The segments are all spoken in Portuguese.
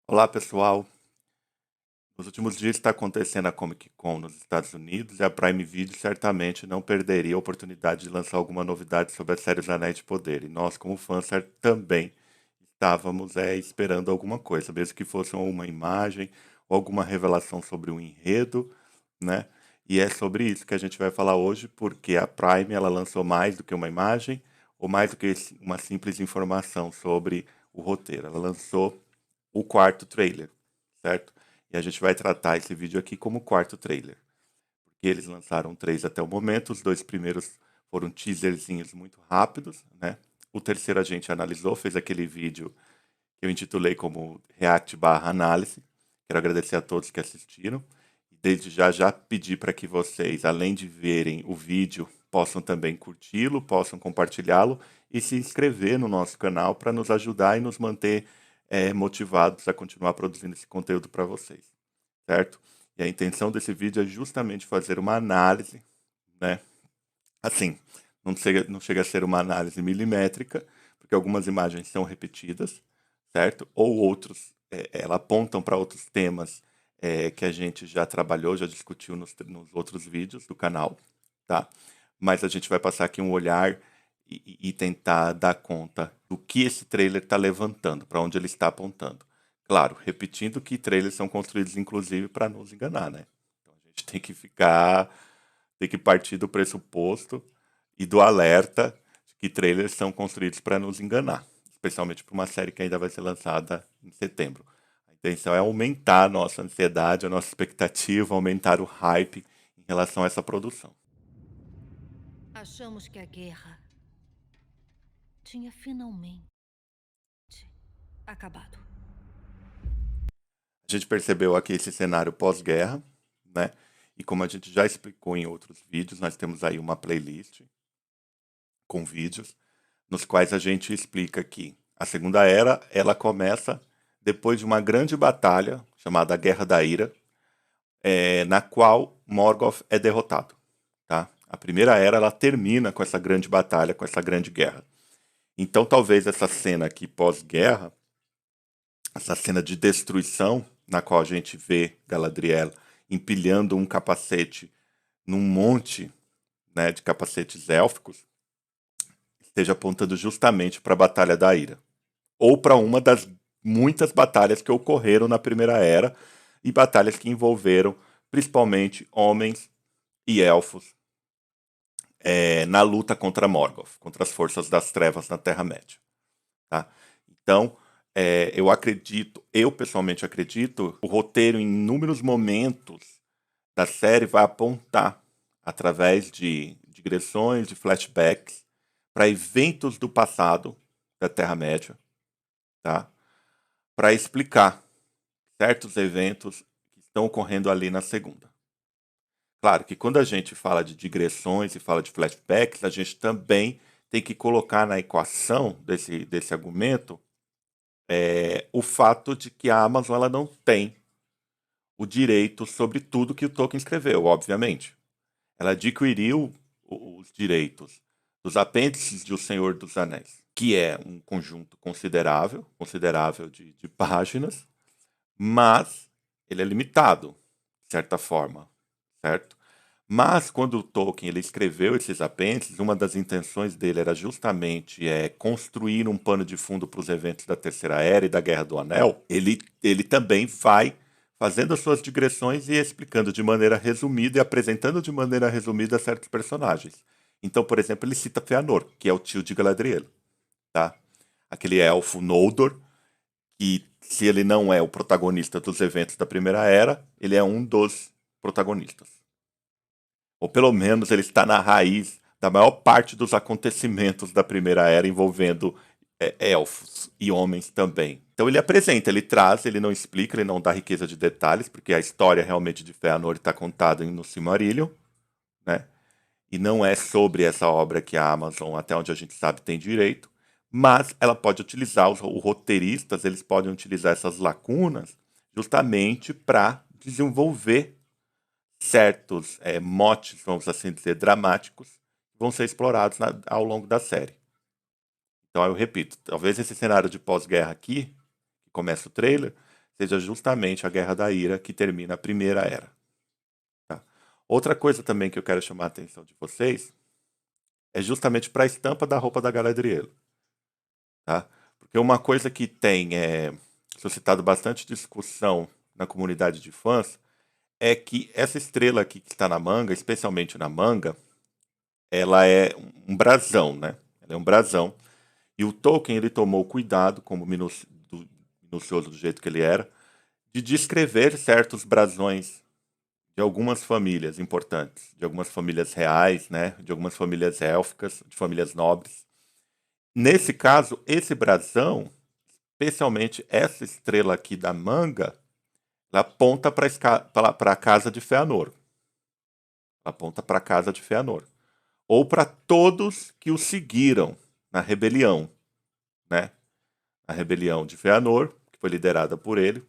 Olá, pessoal. Nos últimos dias está acontecendo a Comic Con nos Estados Unidos e a Prime Video certamente não perderia a oportunidade de lançar alguma novidade sobre a série Os Anéis de Poder. E nós, como fãs, também estávamos esperando alguma coisa, mesmo que fosse uma imagem ou alguma revelação sobre o enredo, né? E é sobre isso que a gente vai falar hoje, porque a Prime ela lançou mais do que uma imagem ou mais do que uma simples informação sobre o roteiro. Ela lançou o quarto trailer, certo? E a gente vai tratar esse vídeo aqui como quarto trailer. Porque eles lançaram três até o momento, os dois primeiros foram teaserzinhos muito rápidos, né? O terceiro a gente analisou, fez aquele vídeo que eu intitulei como React/análise. Quero agradecer a todos que assistiram. E desde já pedir para que vocês, além de verem o vídeo, possam também curti-lo, possam compartilhá-lo e se inscrever no nosso canal para nos ajudar e nos manter motivados a continuar produzindo esse conteúdo para vocês, certo? E a intenção desse vídeo é justamente fazer uma análise, né? Assim, não chega a ser uma análise milimétrica, porque algumas imagens são repetidas, certo? Ou outros, ela apontam para outros temas que a gente já trabalhou, já discutiu nos outros vídeos do canal, tá? Mas a gente vai passar aqui um olhar e tentar dar conta do que esse trailer está levantando, para onde ele está apontando. Claro, repetindo que trailers são construídos inclusive para nos enganar, né? Então a gente tem que partir do pressuposto e do alerta de que trailers são construídos para nos enganar, especialmente para uma série que ainda vai ser lançada em setembro. A intenção é aumentar a nossa ansiedade, a nossa expectativa, aumentar o hype em relação a essa produção. Achamos que a guerra tinha finalmente acabado. A gente percebeu aqui esse cenário pós-guerra, né? E como a gente já explicou em outros vídeos, nós temos aí uma playlist com vídeos nos quais a gente explica que a Segunda Era ela começa depois de uma grande batalha chamada Guerra da Ira, na qual Morgoth é derrotado. Tá? A Primeira Era ela termina com essa grande batalha, com essa grande guerra. Então talvez essa cena aqui pós-guerra, essa cena de destruição, na qual a gente vê Galadriel empilhando um capacete num monte, né, de capacetes élficos, esteja apontando justamente para a Batalha da Ira. Ou para uma das muitas batalhas que ocorreram na Primeira Era e batalhas que envolveram principalmente homens e elfos na luta contra Morgoth, contra as forças das trevas na Terra-média. Tá? Então, eu pessoalmente acredito, o roteiro em inúmeros momentos da série vai apontar através de digressões, de flashbacks, para eventos do passado da Terra-média, tá? Para explicar certos eventos que estão ocorrendo ali na segunda. Claro que quando a gente fala de digressões e fala de flashbacks, a gente também tem que colocar na equação desse argumento o fato de que a Amazon ela não tem o direito sobre tudo que o Tolkien escreveu, obviamente. Ela adquiriu os direitos dos apêndices de O Senhor dos Anéis, que é um conjunto considerável de páginas, mas ele é limitado, de certa forma, certo? Mas quando o Tolkien ele escreveu esses apêndices, uma das intenções dele era justamente construir um pano de fundo para os eventos da Terceira Era e da Guerra do Anel. Ele também vai fazendo as suas digressões e explicando de maneira resumida e apresentando de maneira resumida certos personagens. Então, por exemplo, ele cita Fëanor, que é o tio de Galadriel, tá? Aquele elfo Noldor, que se ele não é o protagonista dos eventos da Primeira Era, ele é um dos protagonistas. Ou pelo menos ele está na raiz da maior parte dos acontecimentos da Primeira Era envolvendo elfos e homens também. Então ele apresenta, ele traz, ele não explica, ele não dá riqueza de detalhes, porque a história realmente de Fëanor está contada no Silmarillion, né? E não é sobre essa obra que a Amazon, até onde a gente sabe, tem direito, mas ela pode utilizar, os roteiristas, eles podem utilizar essas lacunas justamente para desenvolver certos motes, vamos assim dizer, dramáticos, que vão ser explorados ao longo da série. Então eu repito, talvez esse cenário de pós-guerra aqui, que começa o trailer, seja justamente a Guerra da Ira que termina a Primeira Era. Tá? Outra coisa também que eu quero chamar a atenção de vocês é justamente para a estampa da roupa da Galadriel. Tá? Porque uma coisa que tem suscitado bastante discussão na comunidade de fãs é que essa estrela aqui que está na manga, especialmente na manga, ela é um brasão, né? Ela é um brasão. E o Tolkien ele tomou cuidado, como minucioso do jeito que ele era, de descrever certos brasões de algumas famílias importantes, de algumas famílias reais, né? De algumas famílias élficas, de famílias nobres. Nesse caso, esse brasão, especialmente essa estrela aqui da manga, ela aponta para a casa de Fëanor. Ela aponta para a casa de Fëanor. Ou para todos que o seguiram na rebelião, né? A rebelião de Fëanor, que foi liderada por ele.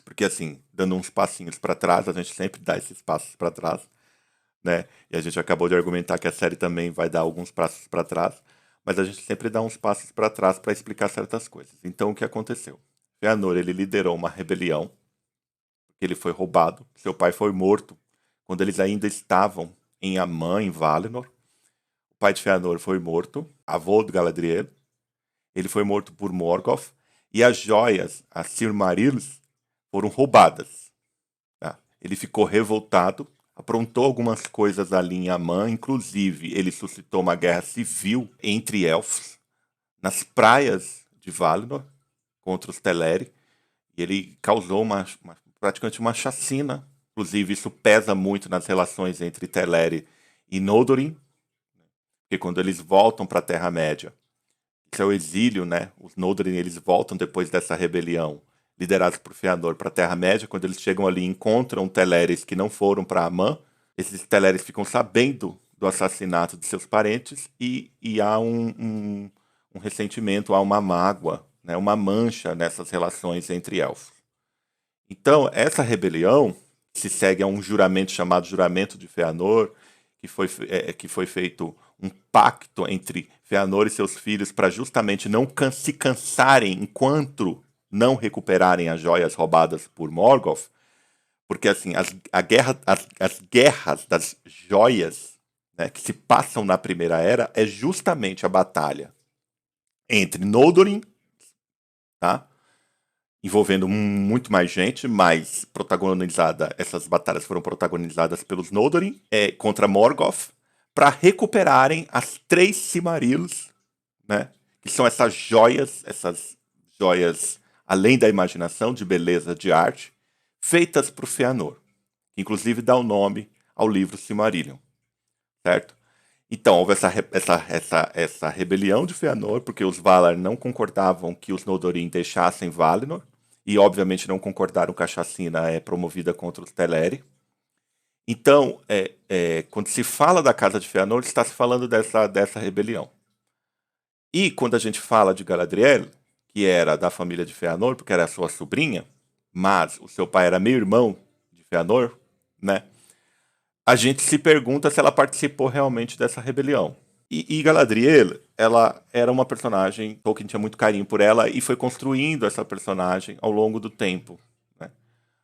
Porque assim, dando uns passinhos para trás, a gente sempre dá esses passos para trás, né? E a gente acabou de argumentar que a série também vai dar alguns passos para trás, mas a gente sempre dá uns passos para trás para explicar certas coisas. Então, o que aconteceu? Fëanor, ele liderou uma rebelião, porque ele foi roubado, seu pai foi morto quando eles ainda estavam em Amã, em Valinor. O pai de Fëanor foi morto, avô de Galadriel. Ele foi morto por Morgoth e as joias, as Silmarils, foram roubadas. Tá? Ele ficou revoltado, aprontou algumas coisas ali em Amã, inclusive ele suscitou uma guerra civil entre elfos nas praias de Valinor contra os Teleri, e ele causou praticamente uma chacina. Inclusive isso pesa muito nas relações entre Teleri e Noldorin, porque quando eles voltam para a Terra-média, seu exílio, né? Os Noldorin eles voltam depois dessa rebelião, liderados por Fëanor para a Terra-média. Quando eles chegam ali, encontram Teleres que não foram para Amã. Esses Teleres ficam sabendo do assassinato de seus parentes e há um ressentimento, há uma mágoa, né? Uma mancha nessas relações entre elfos. Então, essa rebelião se segue a um juramento chamado Juramento de Fëanor, que foi feito um pacto entre Fëanor e seus filhos para justamente não se cansarem enquanto não recuperarem as joias roubadas por Morgoth, porque assim as guerras das joias, né, que se passam na Primeira Era é justamente a batalha entre Noldorin, tá? Envolvendo muito mais gente, mas essas batalhas foram protagonizadas pelos Noldorin contra Morgoth, para recuperarem as 3 Silmarils, né? Que são essas joias além da imaginação, de beleza, de arte, feitas por Fëanor, que inclusive dá o nome ao livro Silmarillion, certo? Então, houve essa rebelião de Fëanor, porque os Valar não concordavam que os Noldorin deixassem Valinor, e obviamente não concordaram que a chacina é promovida contra os Teleri. Então, quando se fala da Casa de Fëanor, está se falando dessa rebelião. E quando a gente fala de Galadriel, que era da família de Fëanor, porque era a sua sobrinha, mas o seu pai era meio-irmão de Fëanor, né? A gente se pergunta se ela participou realmente dessa rebelião. E Galadriel, ela era uma personagem, Tolkien tinha muito carinho por ela e foi construindo essa personagem ao longo do tempo, né?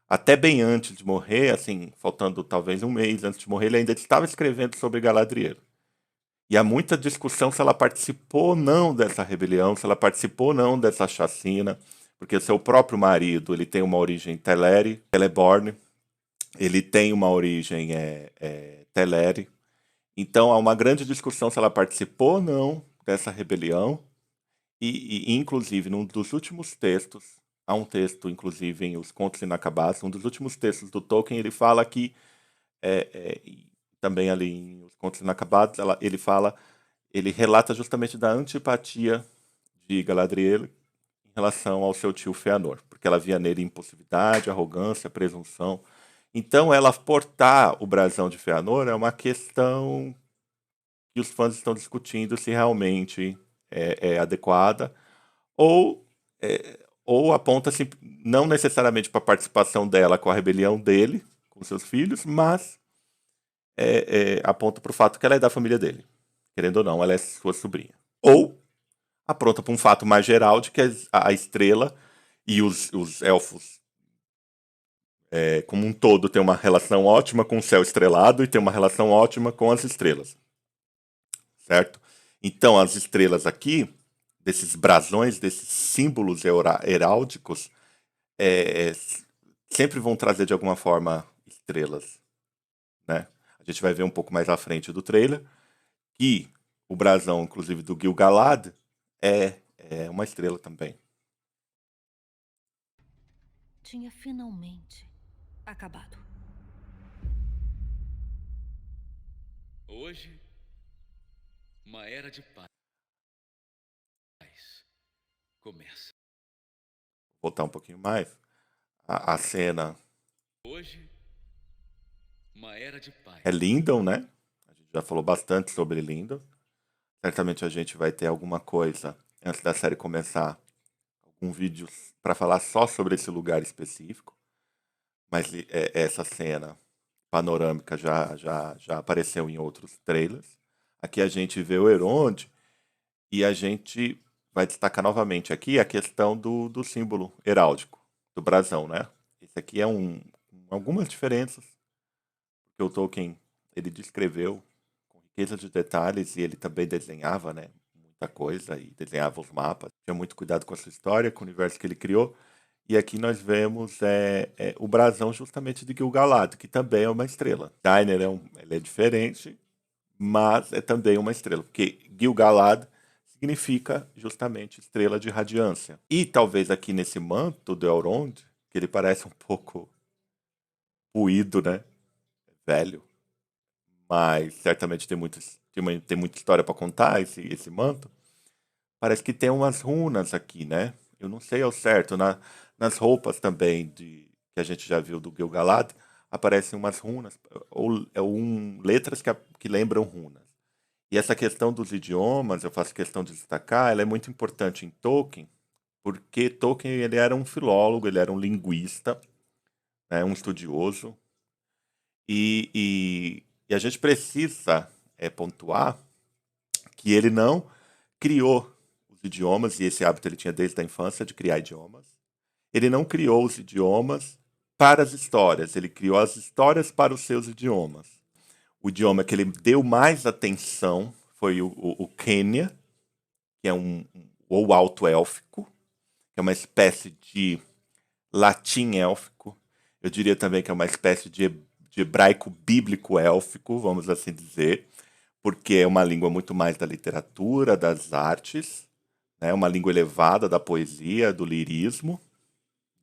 Até bem antes de morrer, assim, faltando talvez um mês antes de morrer, ele ainda estava escrevendo sobre Galadriel. E há muita discussão se ela participou ou não dessa rebelião, se ela participou ou não dessa chacina, porque o seu próprio marido, ele tem uma origem Teleri, Celeborn, ele tem uma origem Teleri. Então há uma grande discussão se ela participou ou não dessa rebelião. E inclusive, num dos últimos textos, há um texto, inclusive, em Os Contos Inacabados, um dos últimos textos do Tolkien, ele fala que, também ali em Os Contos Inacabados, ele relata justamente da antipatia de Galadriel em relação ao seu tio Fëanor, porque ela via nele impulsividade, arrogância, presunção. Então, ela portar o brasão de Fëanor é uma questão que os fãs estão discutindo se realmente é adequada, ou, ou aponta-se não necessariamente para a participação dela com a rebelião dele, com seus filhos, mas aponta para o fato que ela é da família dele. Querendo ou não, ela é sua sobrinha. Ou aponta para um fato mais geral de que a estrela E os elfos, como um todo, têm uma relação ótima com o céu estrelado e tem uma relação ótima com as estrelas, certo? Então, as estrelas aqui, desses brasões, desses símbolos heráldicos, é, sempre vão trazer de alguma forma estrelas, né? A gente vai ver um pouco mais à frente do trailer que o brasão, inclusive do Gil-galad, é uma estrela também. Tinha finalmente acabado. Hoje, uma era de paz começa. Vou voltar um pouquinho mais. A cena Hoje, uma era de paz. é Lindon, né? A gente já falou bastante sobre Lindon. Certamente a gente vai ter alguma coisa antes da série começar, algum vídeo para falar só sobre esse lugar específico. Mas essa cena panorâmica já apareceu em outros trailers. Aqui a gente vê o Elrond e a gente vai destacar novamente aqui a questão do símbolo heráldico, do brasão, né? Esse aqui é algumas diferenças que o Tolkien ele descreveu com riqueza de detalhes e ele também desenhava, né? Muita coisa e desenhava os mapas. Tinha muito cuidado com a sua história, com o universo que ele criou. E aqui nós vemos o brasão justamente de Gil-galad, que também é uma estrela. Diner ele é diferente, mas é também uma estrela, porque Gil-galad significa justamente estrela de radiância. E talvez aqui nesse manto do Elrond, que ele parece um pouco ruído, né? Velho, mas certamente tem muita história para contar esse manto. Parece que tem umas runas aqui, né? Eu não sei ao certo. Nas roupas também que a gente já viu do Gil-galad, aparecem umas runas, ou letras que lembram runas. E essa questão dos idiomas, eu faço questão de destacar, ela é muito importante em Tolkien, porque Tolkien ele era um filólogo, ele era um linguista, né, um estudioso, e a gente precisa pontuar que ele não criou os idiomas, e esse hábito ele tinha desde a infância de criar idiomas. Ele não criou os idiomas para as histórias, ele criou as histórias para os seus idiomas. O idioma que ele deu mais atenção foi o Quenya, que é ou alto élfico, que é uma espécie de latim élfico. Eu diria também que é uma espécie de hebraico bíblico élfico, vamos assim dizer, porque é uma língua muito mais da literatura, das artes, né? Uma língua elevada da poesia, do lirismo,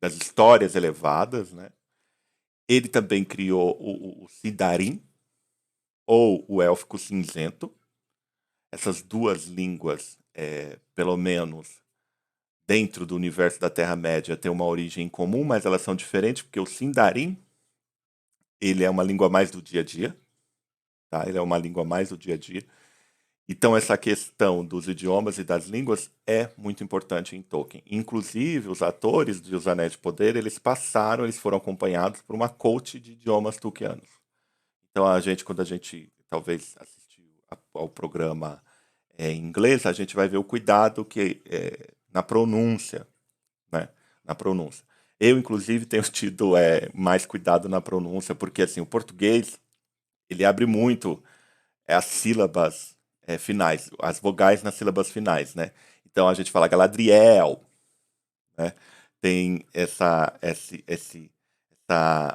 das histórias elevadas, né? Ele também criou o Sindarin, ou o élfico cinzento. Essas duas línguas, pelo menos dentro do universo da Terra-média, têm uma origem comum, mas elas são diferentes, porque o Sindarin ele é uma língua mais do dia a dia, tá? Ele é uma língua mais do dia a dia. Então, essa questão dos idiomas e das línguas é muito importante em Tolkien. Inclusive, os atores de Os Anéis de Poder, eles foram acompanhados por uma coach de idiomas tolkianos. Então, quando a gente talvez assistiu ao programa em inglês, a gente vai ver o cuidado que na pronúncia, né? Na pronúncia. Eu, inclusive, tenho tido mais cuidado na pronúncia, porque assim, o português ele abre muito as sílabas finais, as vogais nas sílabas finais, né? Então a gente fala Galadriel, né? Tem essa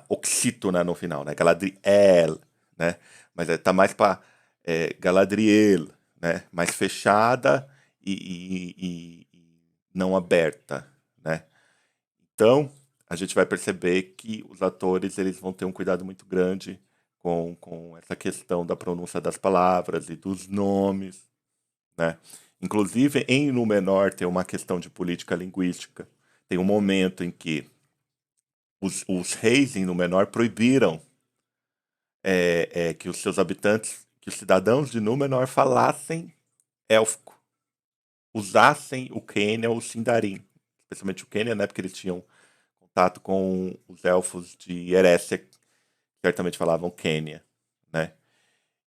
oxítona no final, né? Galadriel, né? Mas tá mais para Galadriel, né? Mais fechada e não aberta, né? Então a gente vai perceber que os atores eles vão ter um cuidado muito grande com essa questão da pronúncia das palavras e dos nomes, né? Inclusive, em Númenor tem uma questão de política linguística. Tem um momento em que os reis em Númenor proibiram que os seus habitantes, que os cidadãos de Númenor falassem élfico, usassem o Quenya ou o Sindarin, especialmente o Quenya, né? Porque eles tinham contato com os elfos de Erécia, que certamente falavam Quenya, né?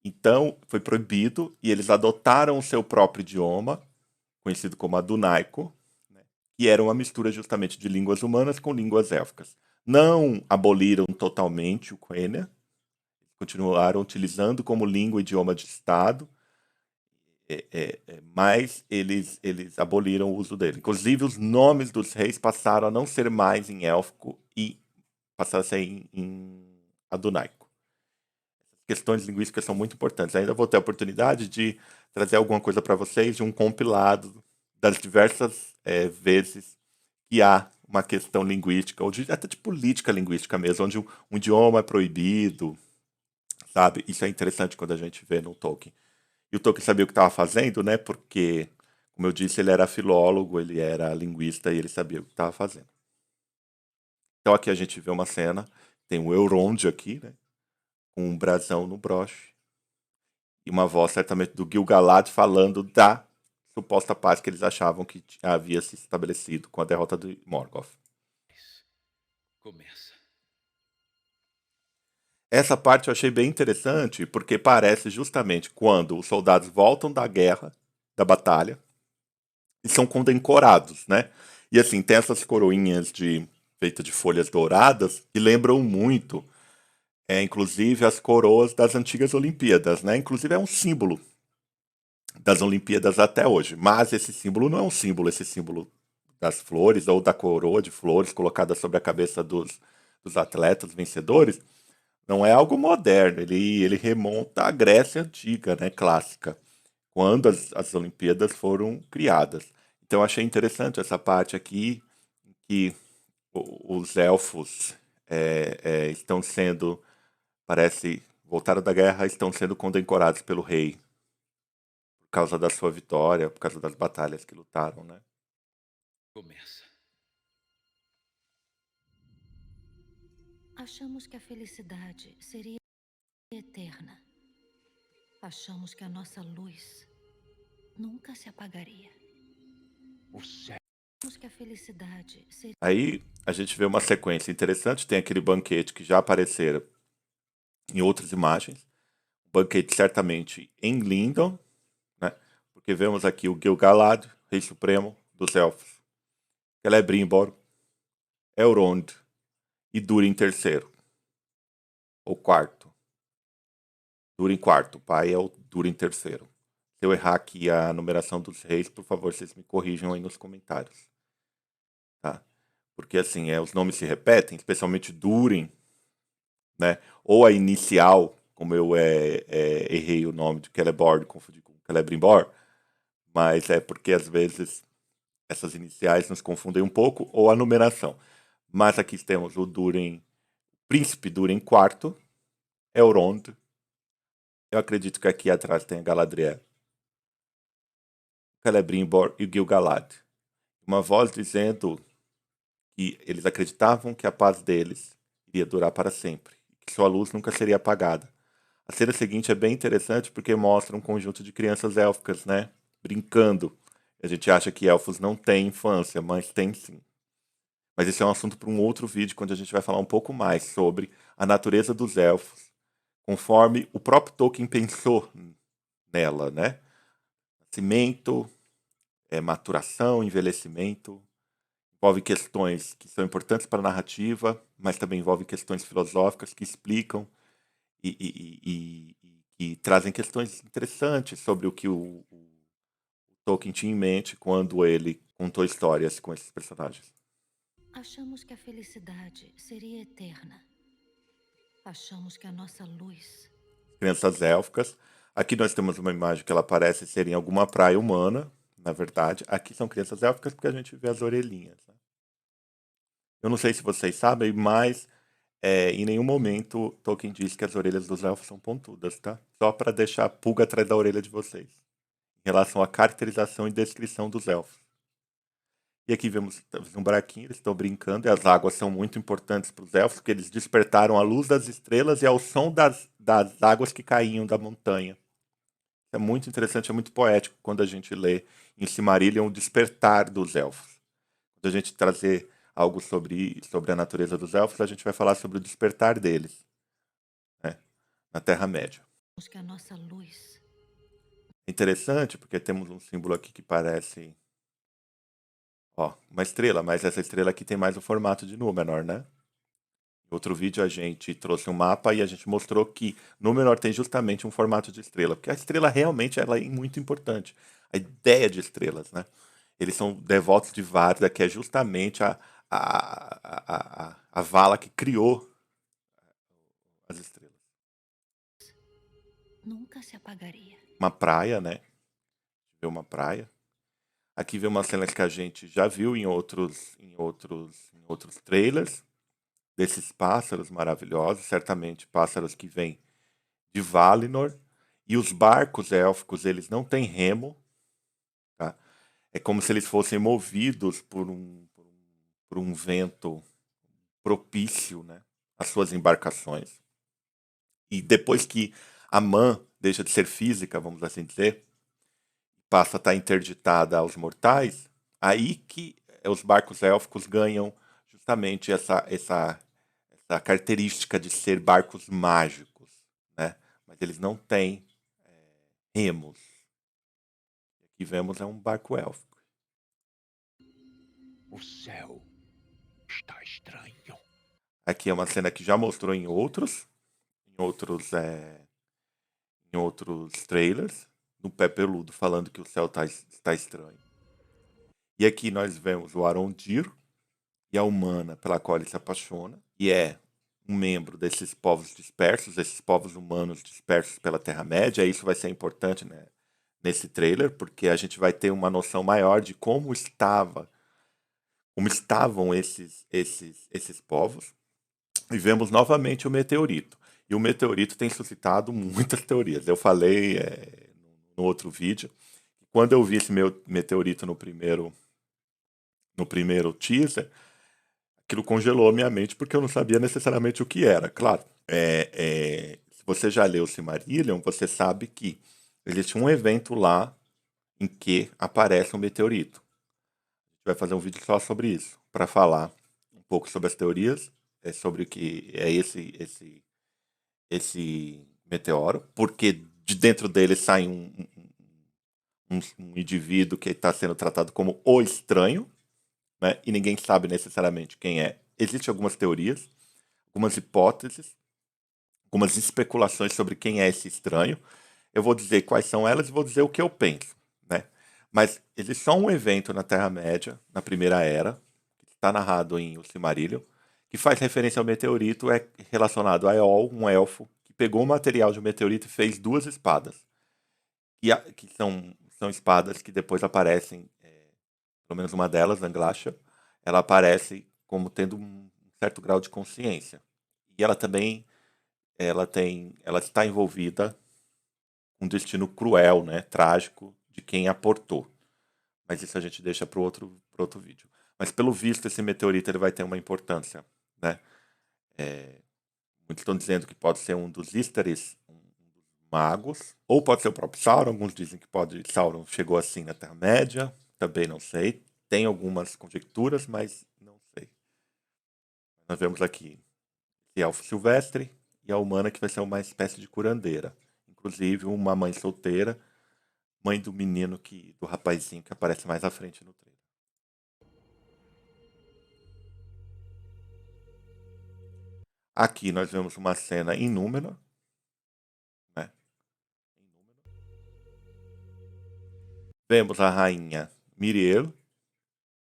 Então, foi proibido e eles adotaram o seu próprio idioma, conhecido como Adunaico, né, que era uma mistura justamente de línguas humanas com línguas élficas. Não aboliram totalmente o Quenya, continuaram utilizando como língua e idioma de Estado, mas eles aboliram o uso dele. Inclusive, os nomes dos reis passaram a não ser mais em élfico e passaram a ser em adunaico. Questões linguísticas são muito importantes. Ainda vou ter a oportunidade de trazer alguma coisa para vocês de um compilado das diversas vezes que há uma questão linguística, ou até de política linguística mesmo, onde um idioma é proibido, sabe? Isso é interessante quando a gente vê no Tolkien. E o Tolkien sabia o que estava fazendo, né? Porque, como eu disse, ele era filólogo, ele era linguista e ele sabia o que estava fazendo. Então aqui a gente vê uma cena, tem o Elrond aqui, né? Com um brasão no broche. E uma voz certamente do Gil-galad falando da suposta paz que eles achavam que havia se estabelecido com a derrota de Morgoth. Começa. Essa parte eu achei bem interessante, porque parece justamente quando os soldados voltam da guerra, da batalha, e são condecorados, né? E assim, tem essas coroinhas feitas de folhas douradas que lembram muito, inclusive, as coroas das antigas Olimpíadas, né? Inclusive é um símbolo das Olimpíadas até hoje. Mas esse símbolo não é um símbolo, esse símbolo das flores ou da coroa de flores colocada sobre a cabeça dos atletas vencedores, não é algo moderno. Ele remonta à Grécia antiga, né, clássica, quando as Olimpíadas foram criadas. Então achei interessante essa parte aqui, que os elfos estão sendo, parece, voltaram da guerra, estão sendo condecorados pelo rei por causa da sua vitória, por causa das batalhas que lutaram, né? Começa. Achamos que a felicidade seria eterna. Achamos que a nossa luz nunca se apagaria. Achamos que a felicidade seria. Aí a gente vê uma sequência interessante, tem aquele banquete que já apareceram em outras imagens, um banquete certamente em Lindon, né? Porque vemos aqui o Gil-galad, rei supremo dos elfos, Celebrimbor, Elrond e Durin III, ou quarto. Durin quarto, o pai é o Durin III. Se eu errar aqui a numeração dos reis, por favor, vocês me corrijam aí nos comentários. Tá? Porque assim, os nomes se repetem, especialmente Durin, né? Ou a inicial, como eu errei o nome de Celeborn, confundi com Celebrimbor, mas é porque às vezes essas iniciais nos confundem um pouco, ou a numeração. Mas aqui temos o Durin, Príncipe Durin IV, Elrond. Eu acredito que aqui atrás tem a Galadriel, Celebrimbor e o Gil-galad. Uma voz dizendo que eles acreditavam que a paz deles iria durar para sempre, que sua luz nunca seria apagada. A cena seguinte é bem interessante porque mostra um conjunto de crianças élficas, né? Brincando. A gente acha que elfos não têm infância, mas tem sim. Mas esse é um assunto para um outro vídeo, quando a gente vai falar um pouco mais sobre a natureza dos elfos, conforme o próprio Tolkien pensou nela, né? Nascimento, maturação, envelhecimento, envolve questões que são importantes para a narrativa, mas também envolve questões filosóficas que explicam e trazem questões interessantes sobre o que o Tolkien tinha em mente quando ele contou histórias com esses personagens. Achamos que a felicidade seria eterna. Achamos que a nossa luz. Crianças élficas. Aqui nós temos uma imagem que ela parece ser em alguma praia humana, na verdade. Aqui são crianças élficas porque a gente vê as orelhinhas, né? Eu não sei se vocês sabem, mas em nenhum momento Tolkien diz que as orelhas dos elfos são pontudas, tá? Só para deixar a pulga atrás da orelha de vocês, em relação à caracterização e descrição dos elfos. E aqui vemos um buraquinho, eles estão brincando, e as águas são muito importantes para os elfos, porque eles despertaram a luz das estrelas e ao som das águas que caíam da montanha. É muito interessante, é muito poético quando a gente lê em Silmarillion o despertar dos elfos. Quando a gente trazer algo sobre a natureza dos elfos, a gente vai falar sobre o despertar deles, né, na Terra-média. Achamos que a nossa luz. É interessante porque temos um símbolo aqui que parece Ó, uma estrela, mas essa estrela aqui tem mais o formato de Númenor, né? Em outro vídeo a gente trouxe um mapa e a gente mostrou que Númenor tem justamente um formato de estrela, porque a estrela realmente ela é muito importante. A ideia de estrelas, né? Eles são devotos de Varda, que é justamente a vala que criou as estrelas. Nunca se apagaria. Uma praia, né? Vê uma praia. Aqui vê umas cenas que a gente já viu em outros trailers desses pássaros maravilhosos, certamente pássaros que vêm de Valinor. E os barcos élficos, eles não têm remo, tá? É como se eles fossem movidos por um vento propício, né, às suas embarcações. E depois que a Man deixa de ser física, vamos assim dizer, passa a estar interditada aos mortais, aí que os barcos élficos ganham justamente essa característica de ser barcos mágicos, né? Mas eles não têm remos. Aqui vemos é um barco élfico. O céu está estranho. Aqui é uma cena que já mostrou em outros, em outros trailers, do Pé Peludo falando que o céu está estranho. E aqui nós vemos o Arondir e a humana pela qual ele se apaixona, e é um membro desses povos dispersos, esses povos humanos dispersos pela Terra-média. Isso vai ser importante, né, nesse trailer, porque a gente vai ter uma noção maior de como estavam esses povos. E vemos novamente o meteorito. E o meteorito tem suscitado muitas teorias. Eu falei no outro vídeo, quando eu vi esse meu meteorito no primeiro teaser, aquilo congelou a minha mente porque eu não sabia necessariamente o que era. Claro, se você já leu o Silmarillion, você sabe que existe um evento lá em que aparece um meteorito. A gente vai fazer um vídeo só sobre isso, para falar um pouco sobre as teorias, sobre o que é esse meteoro, porque de dentro dele sai um indivíduo que está sendo tratado como o estranho, né? E ninguém sabe necessariamente quem é. Existem algumas teorias, algumas hipóteses, algumas especulações sobre quem é esse estranho. Eu vou dizer quais são elas e vou dizer o que eu penso, né? Mas existe só um evento na Terra-média, na Primeira Era, que está narrado em O Silmarillion, que faz referência ao meteorito, é relacionado a Eol, um elfo, que pegou o material de um meteorito e fez duas espadas. Que são espadas que depois aparecem, pelo menos uma delas, Anglasha, ela aparece como tendo um certo grau de consciência. E ela também ela está envolvida com um destino cruel, né, trágico, de quem a portou. Mas isso a gente deixa para outro vídeo. Mas pelo visto esse meteorito ele vai ter uma importância, né? Muitos estão dizendo que pode ser um dos Ísteres, um dos magos, ou pode ser o próprio Sauron. Alguns dizem que Sauron chegou assim na Terra-média, também não sei. Tem algumas conjecturas, mas não sei. Nós vemos aqui esse elfo silvestre e a humana que vai ser uma espécie de curandeira. Inclusive uma mãe solteira, mãe do menino do rapazinho que aparece mais à frente no trailer. Aqui nós vemos uma cena em Númenor, né? Vemos a rainha Miriel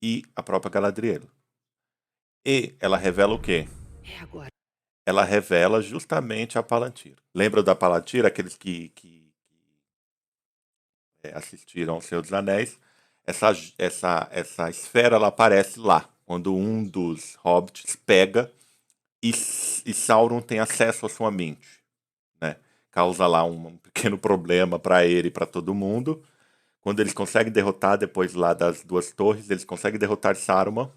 e a própria Galadriel. E ela revela o quê? É agora. Ela revela justamente a Palantir. Lembra da Palantir, aqueles que assistiram ao Senhor dos Anéis? Essa esfera ela aparece lá, quando um dos hobbits pega e Sauron tem acesso à sua mente, né? Causa lá um pequeno problema para ele e para todo mundo. Quando eles conseguem derrotar, depois lá das duas torres, eles conseguem derrotar Saruman.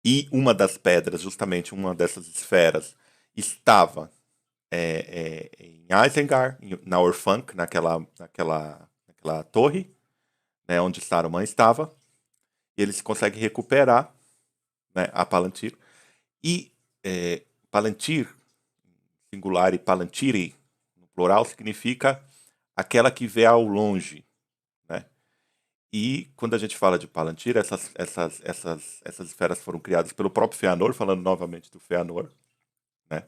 E uma das pedras, justamente uma dessas esferas, estava em Isengard, na Orthanc, naquela torre, né, onde Saruman estava. E eles conseguem recuperar, né, a Palantir. E Palantir, singular, e Palantiri, no plural, significa aquela que vê ao longe, né? E quando a gente fala de Palantir, essas esferas foram criadas pelo próprio Fëanor, falando novamente do Fëanor, né?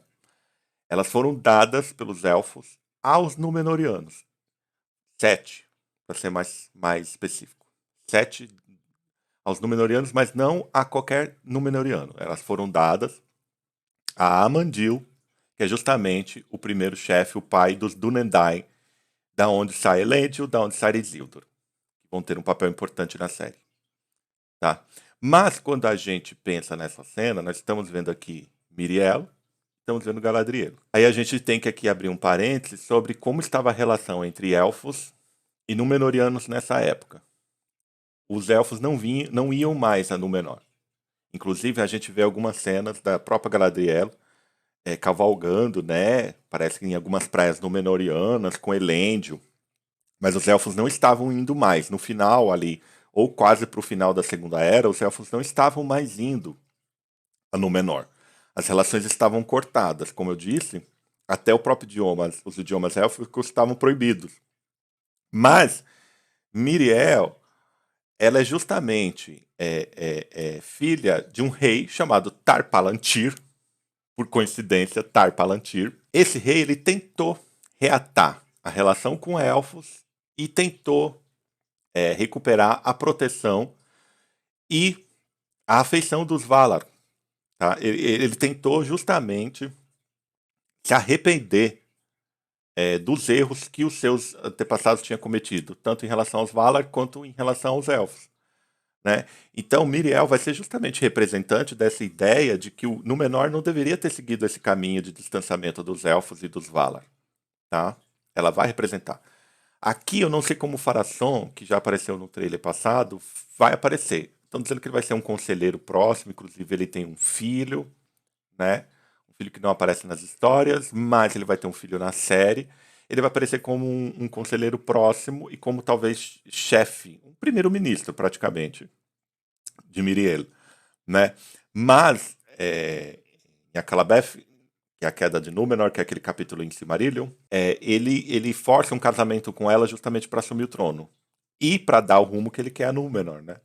Elas foram dadas pelos elfos aos Númenóreanos. 7, para ser mais específico. 7 aos Númenóreanos, mas não a qualquer Númenóreano. Elas foram dadas a Amandil, que é justamente o primeiro chefe, o pai dos Dúnedain, da onde sai Elendil, da onde sai Isildur, que vão ter um papel importante na série. Tá? Mas quando a gente pensa nessa cena, nós estamos vendo aqui Miriel, estamos vendo Galadriel. Aí a gente tem que aqui abrir um parênteses sobre como estava a relação entre elfos e Númenóreanos nessa época. Os elfos não iam mais a Númenor. Inclusive, a gente vê algumas cenas da própria Galadriel cavalgando, né? Parece que em algumas praias númenóreanas, com Elendil. Mas os elfos não estavam indo mais. No final ali, ou quase para o final da Segunda Era, os elfos não estavam mais indo a Númenor. As relações estavam cortadas. Como eu disse, até o próprio idioma, os idiomas élficos estavam proibidos. Mas Miriel, ela é justamente filha de um rei chamado Tar-Palantir, por coincidência, Tar-Palantir. Esse rei ele tentou reatar a relação com elfos e tentou recuperar a proteção e a afeição dos Valar. Tá? Ele tentou justamente se arrepender dos erros que os seus antepassados tinham cometido, tanto em relação aos Valar quanto em relação aos elfos. Né? Então, Miriel vai ser justamente representante dessa ideia de que o Númenor não deveria ter seguido esse caminho de distanciamento dos elfos e dos Valar. Tá? Ela vai representar. Aqui eu não sei como o Farason, que já apareceu no trailer passado, vai aparecer. Estão dizendo que ele vai ser um conselheiro próximo, inclusive ele tem um filho, né? Um filho que não aparece nas histórias, mas ele vai ter um filho na série. Ele vai aparecer como um conselheiro próximo e como talvez chefe, um primeiro-ministro praticamente, de Miriel, né? Mas em Akalabeth, que é a queda de Númenor, que é aquele capítulo em Silmarillion, ele força um casamento com ela justamente para assumir o trono e para dar o rumo que ele quer a Númenor, né?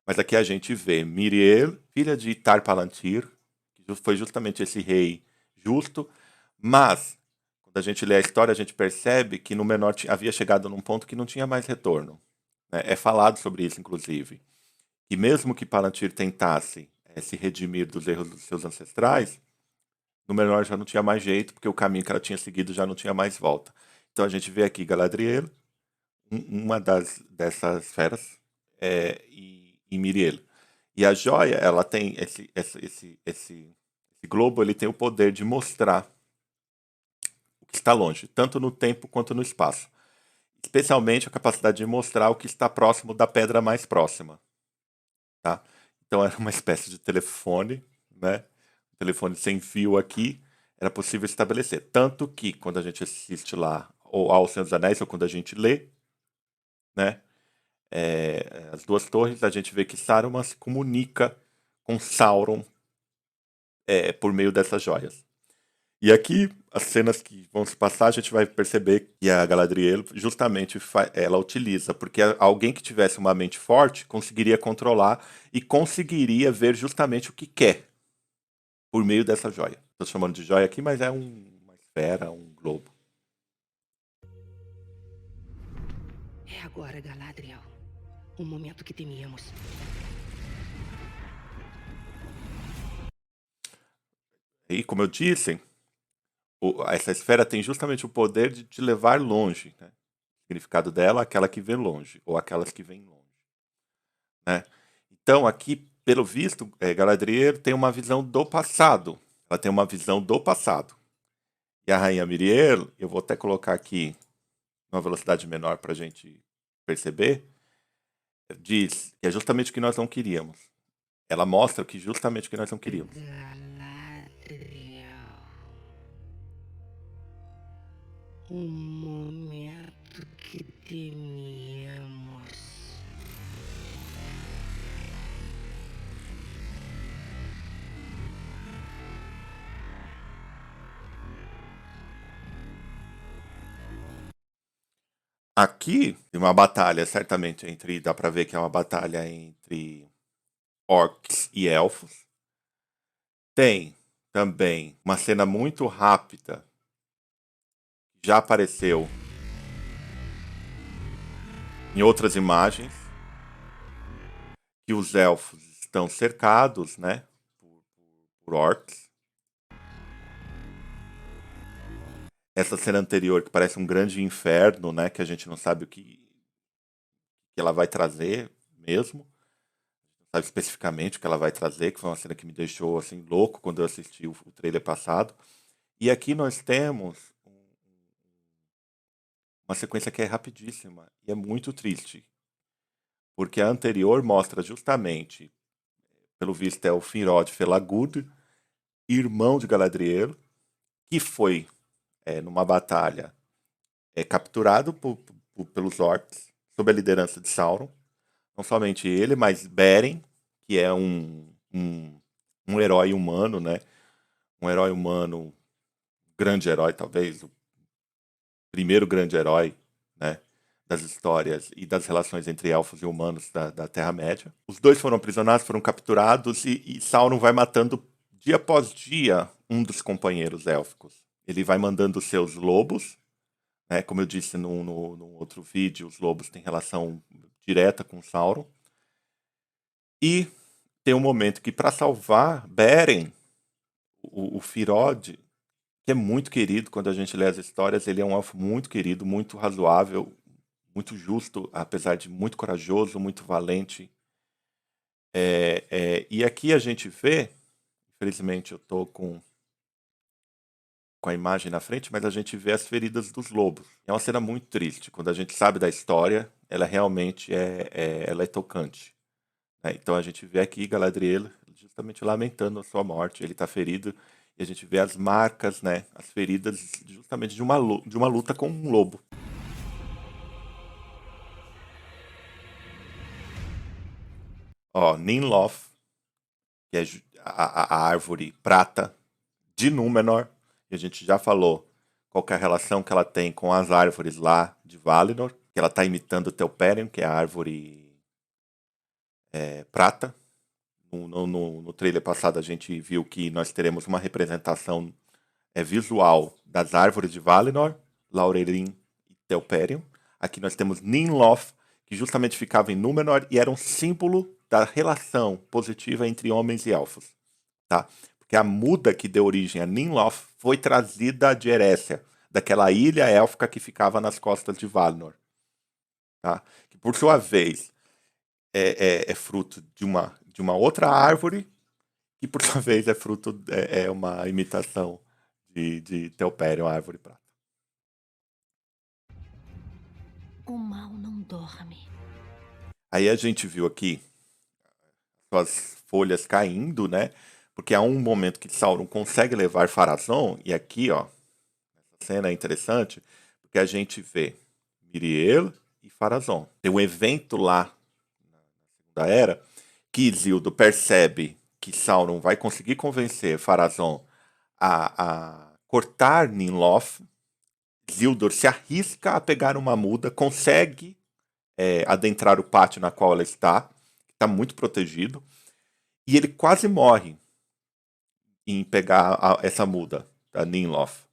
Mas aqui a gente vê Miriel, filha de Tar-Palantir, que foi justamente esse rei justo, mas quando a gente lê a história, a gente percebe que Númenor havia chegado num ponto que não tinha mais retorno. Né? É falado sobre isso, inclusive. E mesmo que Palantir tentasse se redimir dos erros dos seus ancestrais, Númenor já não tinha mais jeito, porque o caminho que ela tinha seguido já não tinha mais volta. Então a gente vê aqui Galadriel, uma dessas feras, e Miriel. E a joia, ela tem esse globo, ele tem o poder de mostrar o que está longe, tanto no tempo quanto no espaço. Especialmente a capacidade de mostrar o que está próximo da pedra mais próxima. Tá? Então era uma espécie de telefone, né? Um telefone sem fio aqui, era possível estabelecer. Tanto que quando a gente assiste lá ou ao Senhor dos Anéis, ou quando a gente lê, né? As duas torres, a gente vê que Saruman se comunica com Sauron por meio dessas joias. E aqui, as cenas que vão se passar, a gente vai perceber que a Galadriel justamente ela utiliza, porque alguém que tivesse uma mente forte conseguiria controlar e conseguiria ver justamente o que quer por meio dessa joia. Estou chamando de joia aqui, mas é uma esfera, um globo. É agora, Galadriel. O momento que temíamos. E como eu disse, essa esfera tem justamente o poder de te levar longe. Né? O significado dela é aquela que vê longe, ou aquelas que vêm longe. Né? Então, aqui, pelo visto, Galadriel tem uma visão do passado. Ela tem uma visão do passado. E a Rainha Miriel, eu vou até colocar aqui numa velocidade menor para a gente perceber, diz que é justamente o que nós não queríamos. Ela mostra que justamente o que nós não queríamos. Galadriel. O momento que temíamos. Aqui tem uma batalha, certamente, dá pra ver que é uma batalha entre orcs e elfos. Tem também uma cena muito rápida, já apareceu em outras imagens, que os elfos estão cercados, né, por orcs. Essa cena anterior que parece um grande inferno, né, que a gente não sabe o que ela vai trazer mesmo. Não sabe especificamente o que ela vai trazer, que foi uma cena que me deixou assim louco quando eu assisti o trailer passado. E aqui nós temos uma sequência que é rapidíssima e é muito triste. Porque a anterior mostra justamente, pelo visto é o Finrod Felagund, irmão de Galadriel, que foi numa batalha capturado pelos orcs, sob a liderança de Sauron. Não somente ele, mas Beren, que é um herói humano, né? Um herói humano, grande herói, talvez, o primeiro grande herói, né? Das histórias e das relações entre elfos e humanos da Terra-média. Os dois foram aprisionados, foram capturados e Sauron vai matando dia após dia um dos companheiros élficos. Ele vai mandando os seus lobos, né? Como eu disse no outro vídeo, os lobos têm relação direta com Sauron. E tem um momento que, para salvar Beren, o Finrod, que é muito querido quando a gente lê as histórias, ele é um elfo muito querido, muito razoável, muito justo, apesar de muito corajoso, muito valente. E aqui a gente vê, infelizmente eu tô com a imagem na frente, mas a gente vê as feridas dos lobos. É uma cena muito triste. Quando a gente sabe da história, ela realmente ela é tocante. Né? Então a gente vê aqui Galadriel justamente lamentando a sua morte. Ele está ferido e a gente vê as marcas, né, as feridas justamente de uma luta com um lobo. Ó, Ninloth, que é a árvore prata de Númenor, e a gente já falou qual que é a relação que ela tem com as árvores lá de Valinor, que ela está imitando o Telperion, que é a árvore prata. No trailer passado a gente viu que nós teremos uma representação visual das árvores de Valinor, Laurelin e Telperion. Aqui nós temos Ninloth, que justamente ficava em Númenor e era um símbolo da relação positiva entre homens e elfos. Tá? Porque a muda que deu origem a Ninloth foi trazida de Erécia, daquela ilha élfica que ficava nas costas de Valinor. Tá? Que por sua vez é fruto de uma outra árvore, que por sua vez é fruto, uma imitação de Telperion, a árvore prata. O mal não dorme. Aí a gente viu aqui as folhas caindo, né? Porque há um momento que Sauron consegue levar Pharazôn, e aqui, ó, essa cena é interessante, porque a gente vê Miriel e Pharazôn. Tem um evento lá na Segunda Era que Isildur percebe que Sauron vai conseguir convencer Pharazôn a cortar Ninloth. Isildur se arrisca a pegar uma muda, consegue adentrar o pátio na qual ela está muito protegido, e ele quase morre em pegar essa muda, a Ninloth. Pra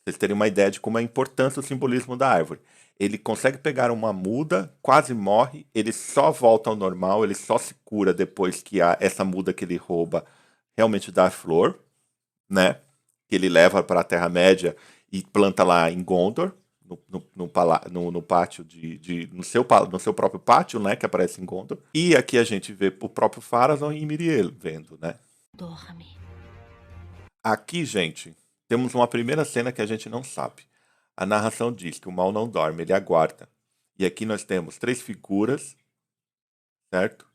vocês terem uma ideia de como é importante o simbolismo da árvore. Ele consegue pegar uma muda, quase morre, ele só volta ao normal, ele só se cura depois que essa muda que ele rouba realmente dá flor, né? Que ele leva para a Terra-média e planta lá em Gondor, no pátio no seu próprio pátio, né? Que aparece em Gondor. E aqui a gente vê o próprio Pharazôn e Miriel vendo, né? Dorme. Aqui, gente, temos uma primeira cena que a gente não sabe. A narração diz que o mal não dorme, ele aguarda. E aqui nós temos 3 figuras, certo?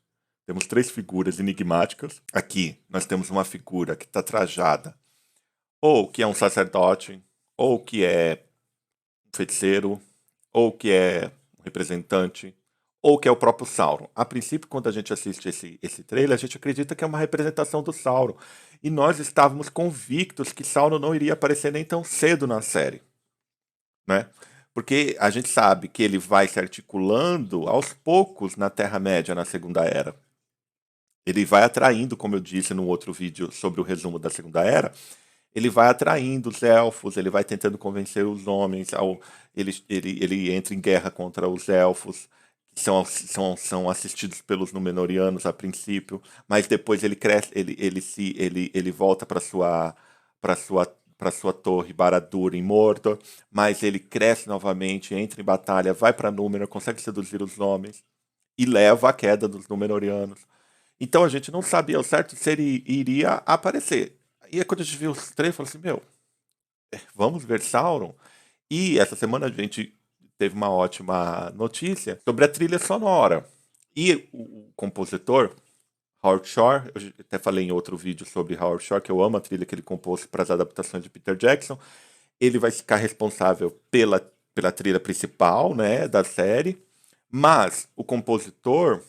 Temos 3 figuras enigmáticas. Aqui nós temos uma figura que está trajada, ou que é um sacerdote, ou que é um feiticeiro, ou que é um representante, ou que é o próprio Sauron. A princípio, quando a gente assiste esse trailer, a gente acredita que é uma representação do Sauron. E nós estávamos convictos que Sauron não iria aparecer nem tão cedo na série, né? Porque a gente sabe que ele vai se articulando aos poucos na Terra-média, na Segunda Era. Ele vai atraindo, como eu disse no outro vídeo sobre o resumo da Segunda Era, ele vai atraindo os elfos, ele vai tentando convencer os homens, ele entra em guerra contra os elfos, que são assistidos pelos Númenóreanos a princípio, mas depois ele cresce, ele volta para sua para sua torre Barad-dûr em Mordor, mas ele cresce novamente, entra em batalha, vai para Númenor, consegue seduzir os homens e leva à queda dos Númenóreanos. Então a gente não sabia ao certo se ele iria aparecer. E aí quando a gente viu os três, falou assim, meu, vamos ver Sauron? E essa semana a gente teve uma ótima notícia sobre a trilha sonora. E o compositor, Howard Shore, eu até falei em outro vídeo sobre Howard Shore, que eu amo a trilha que ele compôs para as adaptações de Peter Jackson. Ele vai ficar responsável pela trilha principal, né, da série. Mas o compositor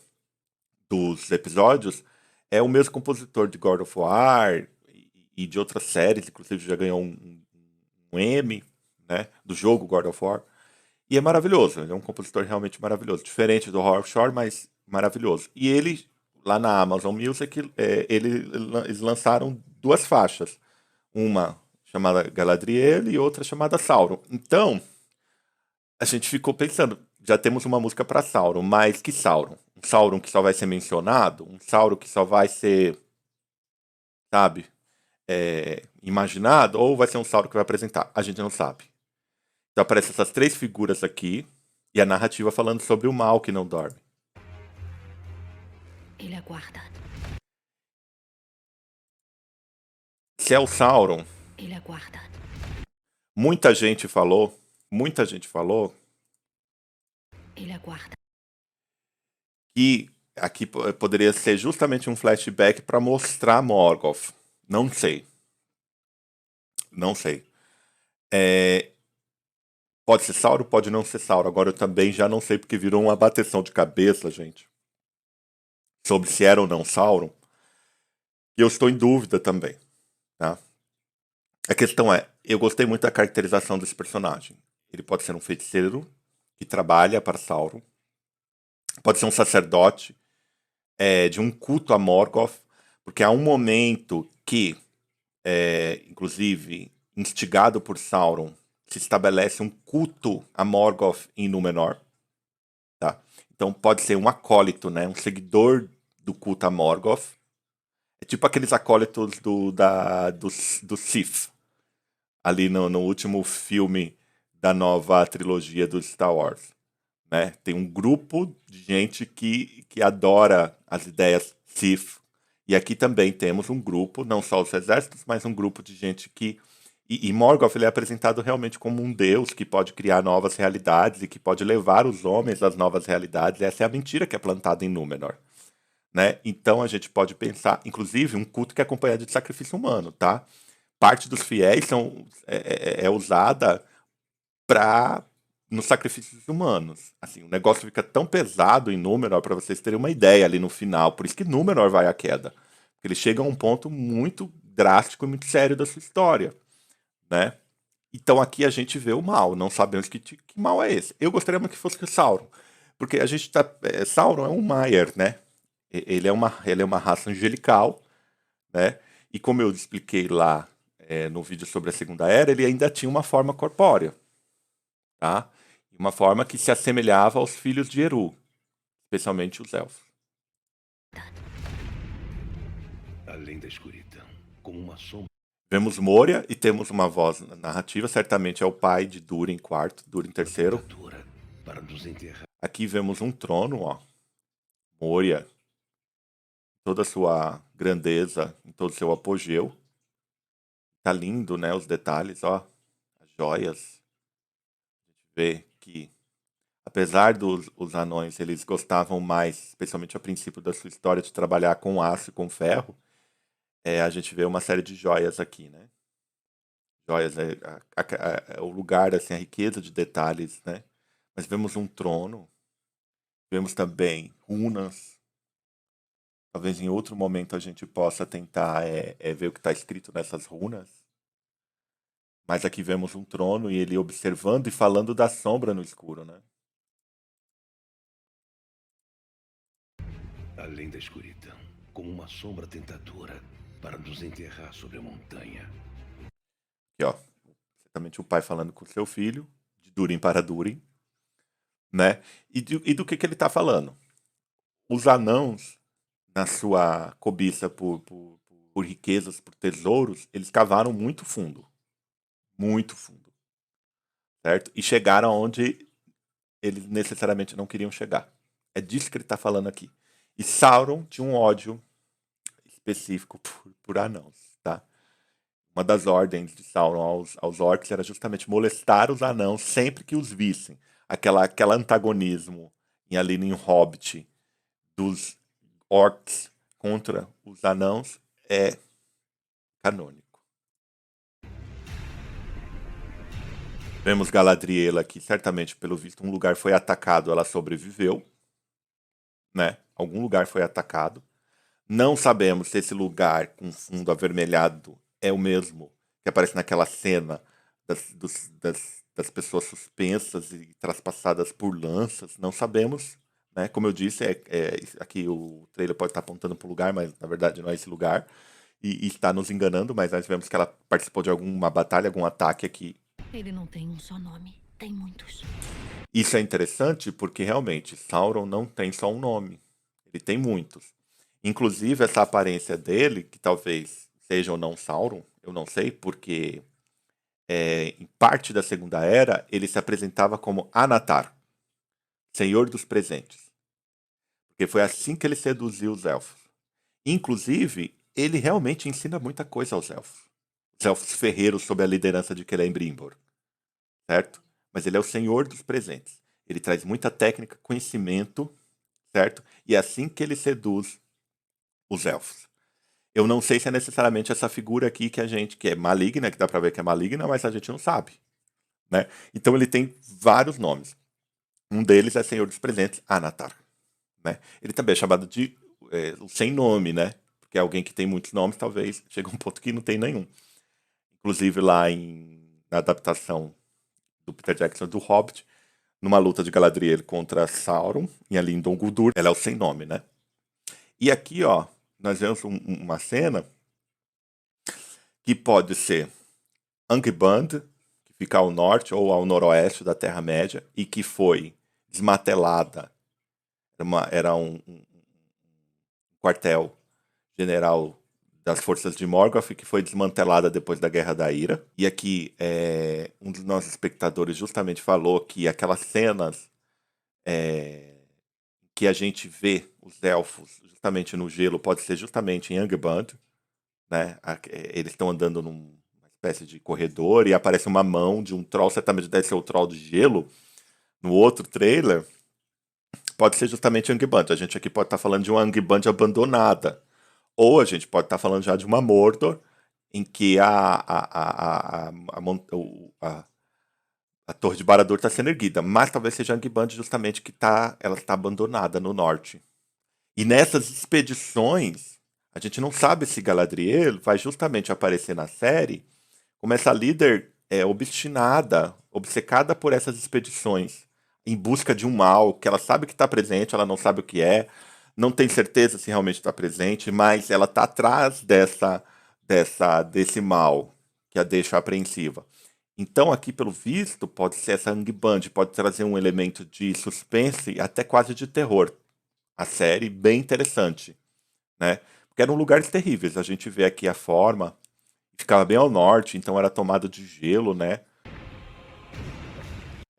dos episódios é o mesmo compositor de God of War e de outras séries, inclusive já ganhou um Emmy, né, do jogo God of War. E é maravilhoso, ele é um compositor realmente maravilhoso, diferente do Howard Shore, mas maravilhoso. E ele, lá na Amazon Music, eles lançaram duas faixas, uma chamada Galadriel e outra chamada Sauron. Então, a gente ficou pensando, já temos uma música para Sauron, mas que Sauron? Um Sauron que só vai ser mencionado? Um Sauron que só vai ser, sabe, imaginado? Ou vai ser um Sauron que vai apresentar? A gente não sabe. Então aparecem essas três figuras aqui e a narrativa falando sobre o mal que não dorme. Ele aguarda. Se é o Sauron, Ele aguarda. muita gente falou Ele aguarda. que aqui poderia ser justamente um flashback para mostrar Morgoth. Não sei. Não sei. Pode ser Sauron, pode não ser Sauron. Agora eu também já não sei, porque virou uma bateção de cabeça, gente, sobre se era ou não Sauron. E eu estou em dúvida também, tá? A questão é, eu gostei muito da caracterização desse personagem. Ele pode ser um feiticeiro que trabalha para Sauron. Pode ser um sacerdote de um culto a Morgoth, porque há um momento que, inclusive, instigado por Sauron, se estabelece um culto a Morgoth em Númenor. Tá? Então pode ser um acólito, né? Um seguidor do culto a Morgoth. É tipo aqueles acólitos do Sith, ali no último filme da nova trilogia do Star Wars. Né? Tem um grupo de gente que adora as ideias Sith. E aqui também temos um grupo, não só os exércitos, mas um grupo de gente que... E Morgoth ele é apresentado realmente como um deus que pode criar novas realidades e que pode levar os homens às novas realidades. Essa é a mentira que é plantada em Númenor. Né? Então a gente pode pensar, inclusive, um culto que é acompanhado de sacrifício humano, tá? Parte dos fiéis é usada nos sacrifícios humanos. Assim, o negócio fica tão pesado em Númenor, para vocês terem uma ideia ali no final. Por isso que Númenor vai à queda. Porque ele chega a um ponto muito drástico e muito sério da sua história. Né? Então aqui a gente vê o mal, não sabemos que mal é esse. Eu gostaria muito que fosse o Sauron, porque a gente tá. Sauron é um Maiar, né? Ele é uma raça angelical, né? E como eu expliquei lá no vídeo sobre a Segunda Era, ele ainda tinha uma forma corpórea, tá? Uma forma que se assemelhava aos filhos de Eru, especialmente os elfos. Além da escuridão, como uma sombra. Vemos Moria e temos uma voz narrativa, certamente é o pai de Durin IV, Durin III. Para nos enterrar. Aqui vemos um trono, ó. Moria, toda a sua grandeza, em todo o seu apogeu. Tá lindo, né? Os detalhes, ó. As joias. A gente vê que, apesar dos os anões, eles gostavam mais, especialmente a princípio da sua história, de trabalhar com aço e com ferro. A gente vê uma série de joias aqui, né? Joias, o lugar, assim, a riqueza de detalhes, né? Mas vemos um trono, vemos também runas. Talvez em outro momento a gente possa tentar ver o que está escrito nessas runas. Mas aqui vemos um trono e ele observando e falando da sombra no escuro, né? Além da escuridão, como uma sombra tentadora para nos enterrar sobre a montanha. Aqui, ó. Exatamente o pai falando com o seu filho, de Durin para Durin, né? E do que ele está falando? Os anãos, na sua cobiça por riquezas, por tesouros, eles cavaram muito fundo, certo? E chegaram onde eles necessariamente não queriam chegar. É disso que ele está falando aqui. E Sauron tinha um ódio específico por anãos, tá? Uma das ordens de Sauron aos orcs era justamente molestar os anãos sempre que os vissem. Aquela antagonismo ali em Hobbit dos orcs contra os anãos é canônico. Vemos Galadriel aqui, certamente, pelo visto, um lugar foi atacado, ela sobreviveu, né? Algum lugar foi atacado. Não sabemos se esse lugar com fundo avermelhado é o mesmo que aparece naquela cena das pessoas suspensas e traspassadas por lanças. Não sabemos, né? Como eu disse, aqui o trailer pode estar apontando para o lugar, mas na verdade não é esse lugar. E está nos enganando, mas nós vemos que ela participou de alguma batalha, algum ataque aqui. Ele não tem um só nome, tem muitos. Isso é interessante porque realmente Sauron não tem só um nome, ele tem muitos. Inclusive essa aparência dele, que talvez seja ou não Sauron, eu não sei, porque em parte da Segunda Era ele se apresentava como Anatar, Senhor dos Presentes. Porque foi assim que ele seduziu os elfos. Inclusive, ele realmente ensina muita coisa aos elfos. Os elfos ferreiros sob a liderança de Celebrimbor, certo? Mas ele é o Senhor dos Presentes. Ele traz muita técnica, conhecimento, certo? E é assim que ele seduz os elfos. Eu não sei se é necessariamente essa figura aqui que é maligna, que dá pra ver que é maligna, mas a gente não sabe, né? Então ele tem vários nomes. Um deles é Senhor dos Presentes, Anatar, né? Ele também é chamado de o sem nome, né? Porque alguém que tem muitos nomes, talvez chega um ponto que não tem nenhum. Inclusive lá na adaptação do Peter Jackson do Hobbit, numa luta de Galadriel contra Sauron, e ali em Dol Guldur, ela é o sem nome, né? E aqui, ó, nós vemos uma cena que pode ser Angband, que fica ao norte ou ao noroeste da Terra-média, e que foi desmatelada. Era um quartel-general das forças de Morgoth, que foi desmantelada depois da Guerra da Ira. E aqui, um dos nossos espectadores justamente falou que aquelas cenas que a gente vê os elfos justamente no gelo pode ser justamente em Angband, né? Eles estão andando numa espécie de corredor e aparece uma mão de um troll, certamente deve ser o troll de gelo. No outro trailer, pode ser justamente Angband. A gente aqui pode estar falando de uma Angband abandonada. Ou a gente pode estar falando já de uma Mordor, em que a Torre de Barad-dûr está sendo erguida. Mas talvez seja Angband justamente que ela está abandonada no norte. E nessas expedições, a gente não sabe se Galadriel vai justamente aparecer na série como essa líder obstinada, obcecada por essas expedições, em busca de um mal, que ela sabe que está presente, ela não sabe o que é, não tem certeza se realmente está presente, mas ela está atrás desse mal que a deixa apreensiva. Então, aqui, pelo visto, pode ser essa Angband, pode trazer um elemento de suspense e até quase de terror. A série bem interessante, né? Porque eram lugares terríveis. A gente vê aqui a forma, ficava bem ao norte, então era tomado de gelo, né?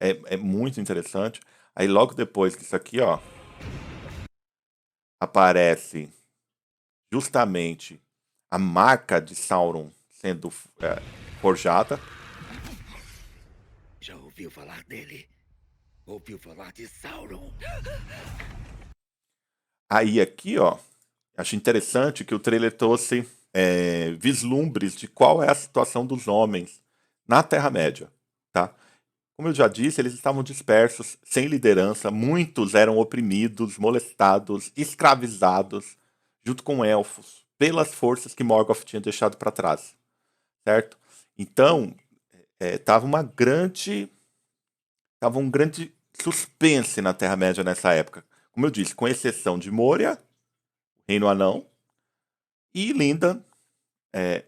É muito interessante. Aí logo depois disso aqui, ó, aparece justamente a marca de Sauron sendo forjada. Já ouviu falar dele? Ouviu falar de Sauron? Aí aqui, ó, acho interessante que o trailer trouxe vislumbres de qual é a situação dos homens na Terra-média, tá? Como eu já disse, eles estavam dispersos, sem liderança, muitos eram oprimidos, molestados, escravizados, junto com elfos, pelas forças que Morgoth tinha deixado para trás, certo? Então, tava um grande suspense na Terra-média nessa época. Como eu disse, com exceção de Moria, Reino Anão, e Lindon,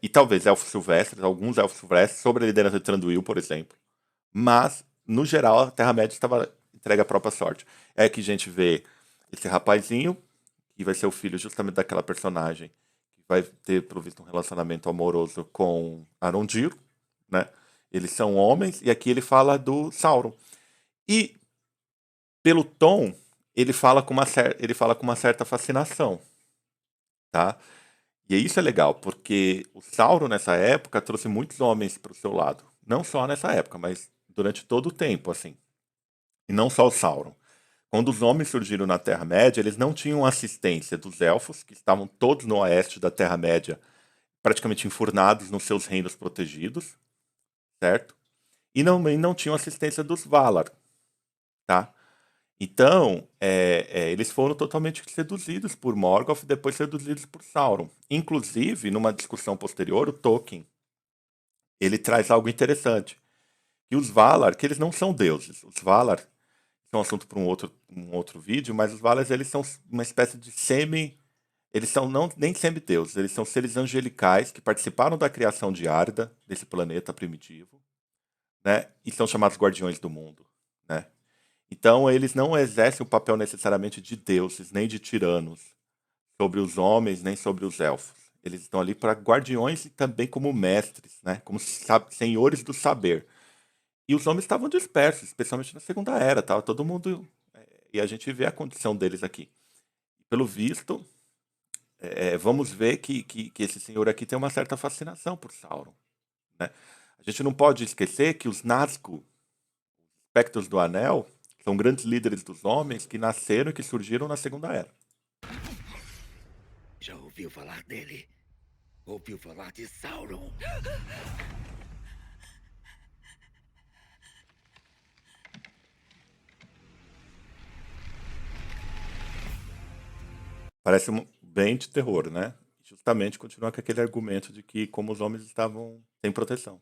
e talvez elfos silvestres, alguns elfos silvestres, sob a liderança de Thranduil, por exemplo. Mas, no geral, a Terra-média estava entregue à própria sorte. É que a gente vê esse rapazinho, que vai ser o filho justamente daquela personagem, que vai ter, pelo visto, um relacionamento amoroso com Arondir, né? Eles são homens, e aqui ele fala do Sauron. E, pelo tom, ele fala com uma certa fascinação, tá? E isso é legal, porque o Sauron, nessa época, trouxe muitos homens para o seu lado. Não só nessa época, mas durante todo o tempo, assim. E não só o Sauron. Quando os homens surgiram na Terra-média, eles não tinham assistência dos elfos, que estavam todos no oeste da Terra-média, praticamente enfurnados nos seus reinos protegidos, certo? E não tinham assistência dos Valar, tá? Então, eles foram totalmente seduzidos por Morgoth e depois seduzidos por Sauron. Inclusive, numa discussão posterior, o Tolkien, ele traz algo interessante. Que os Valar, que eles não são deuses. Os Valar, é um assunto para um outro vídeo, mas os Valar, eles são uma espécie de eles são nem semideuses, eles são seres angelicais que participaram da criação de Arda, desse planeta primitivo, né? E são chamados Guardiões do Mundo, né? Então, eles não exercem o papel necessariamente de deuses, nem de tiranos, sobre os homens, nem sobre os elfos. Eles estão ali para guardiões e também como mestres, né? Como senhores do saber. E os homens estavam dispersos, especialmente na Segunda Era, tava todo mundo. E a gente vê a condição deles aqui. Pelo visto, vamos ver que esse senhor aqui tem uma certa fascinação por Sauron, né? A gente não pode esquecer que os Nazgûl, espectros do Anel, são grandes líderes dos homens que nasceram e que surgiram na Segunda Era. Já ouviu falar dele? Ouviu falar de Sauron? Parece bem de terror, né? Justamente continua com aquele argumento de que como os homens estavam sem proteção.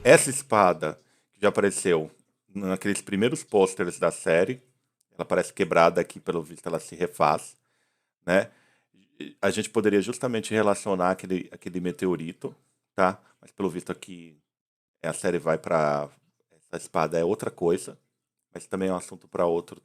Essa espada, que já apareceu naqueles primeiros pôsteres da série, ela parece quebrada aqui, pelo visto ela se refaz, né? A gente poderia justamente relacionar aquele meteorito, tá? Mas pelo visto aqui a série vai para essa espada é outra coisa, mas também é um assunto para outro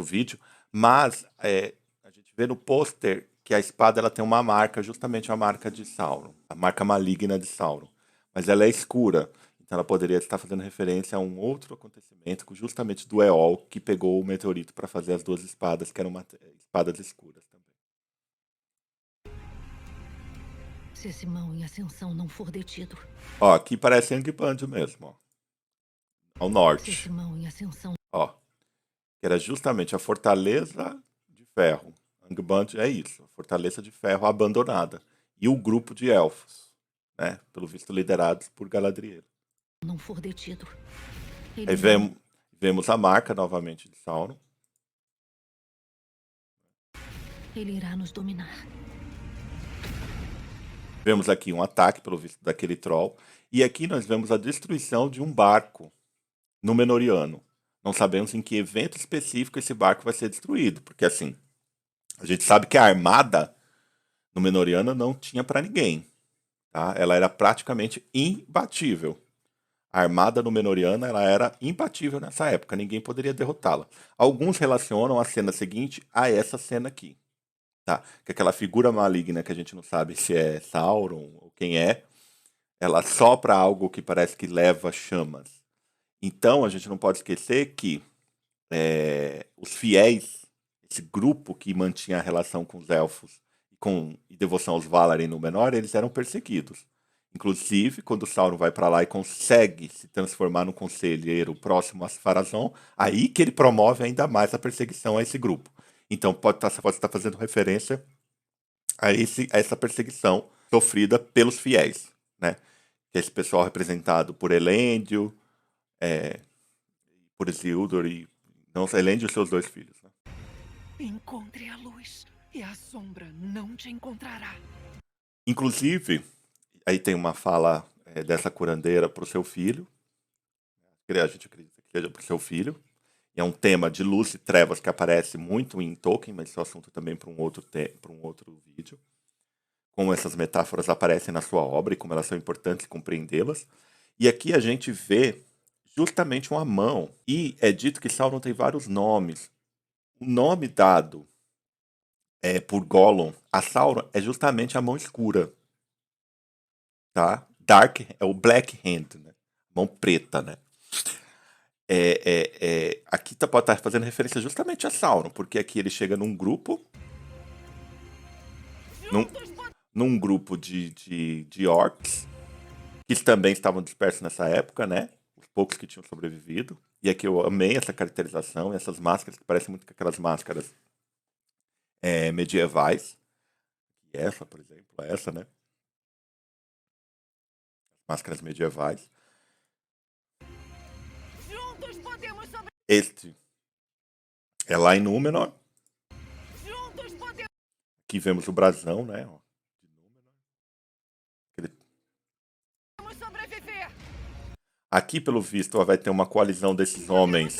vídeo. Mas a gente vê no pôster que a espada ela tem uma marca, justamente a marca de Sauron, a marca maligna de Sauron. Mas ela é escura, então ela poderia estar fazendo referência a um outro acontecimento, justamente do Eol, que pegou o meteorito para fazer as duas espadas, que eram espadas escuras também. Se esse mal em ascensão não for detido, Ó, aqui parece Angband mesmo, ó. Ao se norte, esse mal em ascensão ó. Que era justamente a Fortaleza de Ferro. Angband é isso, a Fortaleza de Ferro abandonada. E o grupo de elfos, né? Pelo visto liderados por Galadriel. não for detido, Aí ele não, vemos a marca novamente de Sauron. ele irá nos dominar. Vemos aqui um ataque, pelo visto, daquele troll. E aqui nós vemos a destruição de um barco Númenoriano. Não sabemos em que evento específico esse barco vai ser destruído. Porque, assim, a gente sabe que a armada Númenoriana não tinha para ninguém. Tá? Ela era praticamente imbatível. A armada Númenoriana ela era imbatível nessa época. Ninguém poderia derrotá-la. Alguns relacionam a cena seguinte a essa cena aqui. Tá? Que aquela figura maligna que a gente não sabe se é Sauron ou quem é, ela sopra algo que parece que leva chamas. Então a gente não pode esquecer que os fiéis, esse grupo que mantinha a relação com os elfos e devoção aos Valar e Númenor, eles eram perseguidos. Inclusive, quando Sauron vai para lá e consegue se transformar no conselheiro próximo a Farazon, aí que ele promove ainda mais a perseguição a esse grupo. Então pode estar fazendo referência a essa perseguição sofrida pelos fiéis, né? Que é esse pessoal representado por Elendil, por Isildur e não Elendil e seus dois filhos, né? Encontre a luz e a sombra não te encontrará. Inclusive, aí tem uma fala dessa curandeira para o seu filho. A gente acredita que seja para o seu filho. E é um tema de luz e trevas que aparece muito em Tolkien, mas esse é um assunto também para um outro vídeo. Como essas metáforas aparecem na sua obra e como elas são importantes compreendê-las. E aqui a gente vê justamente uma mão. E é dito que Sauron tem vários nomes. O nome dado por Gollum a Sauron é justamente a mão escura. Tá? Dark é o Black Hand, né? Mão preta, né? Aqui pode estar fazendo referência justamente a Sauron, porque aqui ele chega num grupo. Num grupo de orcs, que também estavam dispersos nessa época, né? Os poucos que tinham sobrevivido. E aqui eu amei essa caracterização, essas máscaras que parecem muito com aquelas máscaras medievais. E essa, por exemplo, essa, né? Máscaras medievais. Juntos podemos sobre... Este é lá em Númenor. Juntos podemos... Aqui vemos o brasão, né? De Númenor. sobreviver. Aqui, pelo visto, vai ter uma coalizão desses homens.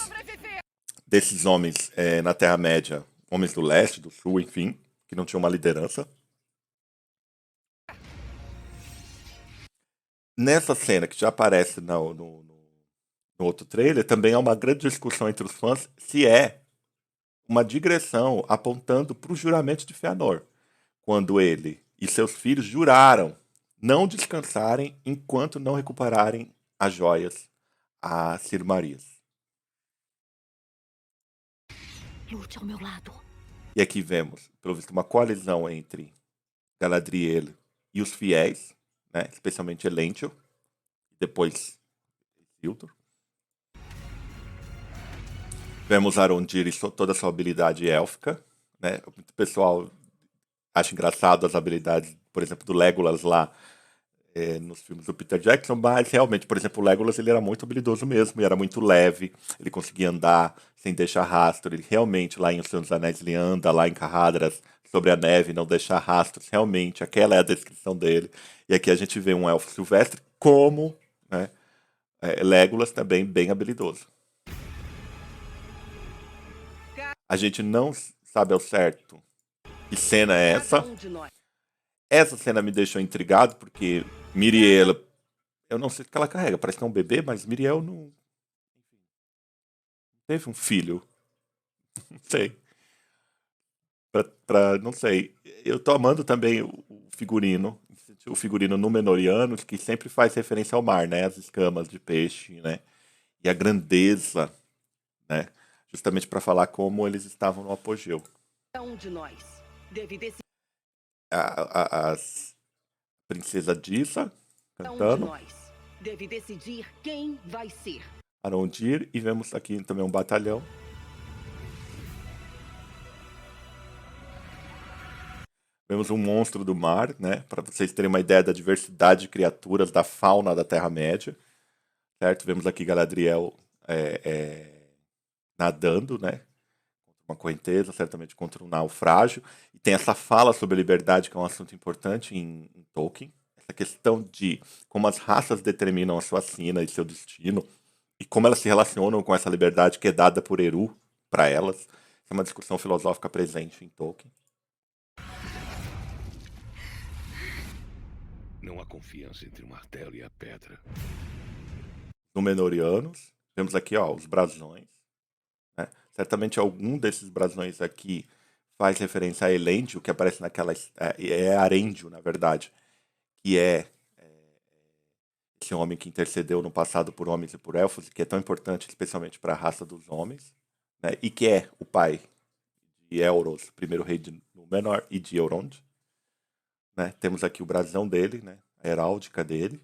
Na Terra-média. Homens do leste, do sul, enfim. Que não tinham uma liderança. Nessa cena que já aparece no outro trailer, também há uma grande discussão entre os fãs se é uma digressão apontando para o juramento de Fëanor, quando ele e seus filhos juraram não descansarem enquanto não recuperarem as joias, as Silmarias. Lute ao meu lado. E aqui vemos, pelo visto, uma coalizão entre Galadriel e os fiéis, né, especialmente Elendil, e depois Isildur. Vemos Arondir e toda a sua habilidade élfica, né? O pessoal acha engraçado as habilidades, por exemplo, do Legolas lá nos filmes do Peter Jackson, mas realmente, por exemplo, o Legolas ele era muito habilidoso mesmo, e era muito leve, ele conseguia andar sem deixar rastro, ele realmente lá em O Senhor dos Anéis ele anda lá em Carradras sobre a neve, não deixar rastros, realmente, aquela é a descrição dele. E aqui a gente vê um elfo silvestre como, né, Legolas também bem habilidoso. A gente não sabe ao certo que cena é essa. Essa cena me deixou intrigado, porque Miriel, eu não sei o que ela carrega, parece que é um bebê, mas Miriel não teve um filho. Não sei. Não sei. Eu tô amando também o figurino Númenóreanos, que sempre faz referência ao mar, né? As escamas de peixe, né? E a grandeza, né? Justamente para falar como eles estavam no apogeu. Um de nós deve decidir. As princesa Disa Um de cantando, nós deve decidir quem vai ser. Arondir, e vemos aqui também um batalhão. Vemos um monstro do mar, né? Para vocês terem uma ideia da diversidade de criaturas, da fauna da Terra-média. Certo? Vemos aqui Galadriel nadando, né? Contra uma correnteza, certamente contra um naufrágio. E tem essa fala sobre a liberdade, que é um assunto importante em Tolkien. Essa questão de como as raças determinam a sua sina e seu destino. E como elas se relacionam com essa liberdade que é dada por Eru para elas. É uma discussão filosófica presente em Tolkien. Não há confiança entre o martelo e a pedra. Númenóreanos. Vemos aqui os brasões. Né? Certamente algum desses brasões aqui faz referência a Elendil, que aparece naquela... É Arendil, na verdade. Que é esse homem que intercedeu no passado por homens e por elfos, que é tão importante especialmente para a raça dos homens. Né? E que é o pai de Elros, primeiro rei de Númenor, e de Elrond. Né? Temos aqui o brasão dele, né? A heráldica dele.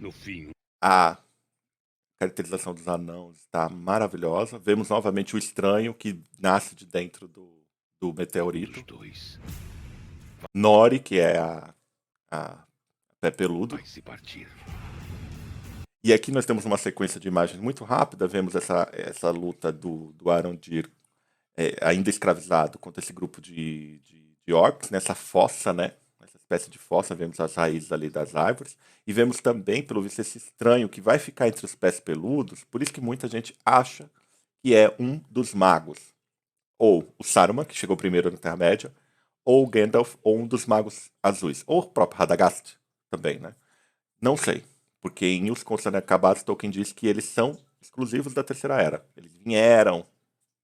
No fim, A caracterização dos anãos está maravilhosa. Vemos novamente o estranho que nasce de dentro do meteorito. dos dois Nori, que é a pé peludo. vai se partir. E aqui nós temos uma sequência de imagens muito rápida. Vemos essa luta do Arondir ainda escravizado contra esse grupo de orcs, nessa fossa, né? Essa espécie de fossa, vemos as raízes ali das árvores, e vemos também, pelo visto, esse estranho que vai ficar entre os pés peludos, por isso que muita gente acha que é um dos magos, ou o Saruman, que chegou primeiro na Terra-média, ou o Gandalf, ou um dos magos azuis, ou o próprio Radagast também, né? Não sei, porque em Os Contos Inacabados, Tolkien diz que eles são exclusivos da Terceira Era. Eles vieram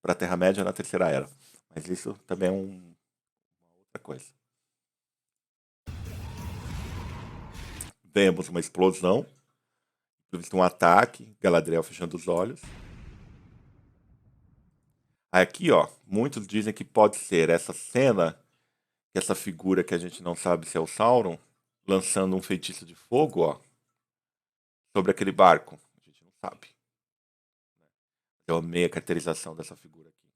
para a Terra-média na Terceira Era. Mas isso também é uma outra coisa. Vemos uma explosão, um ataque, Galadriel fechando os olhos. Aqui, ó, muitos dizem que pode ser essa cena, essa figura que a gente não sabe se é o Sauron, lançando um feitiço de fogo, ó, sobre aquele barco. A gente não sabe. Eu amei a caracterização dessa figura aqui.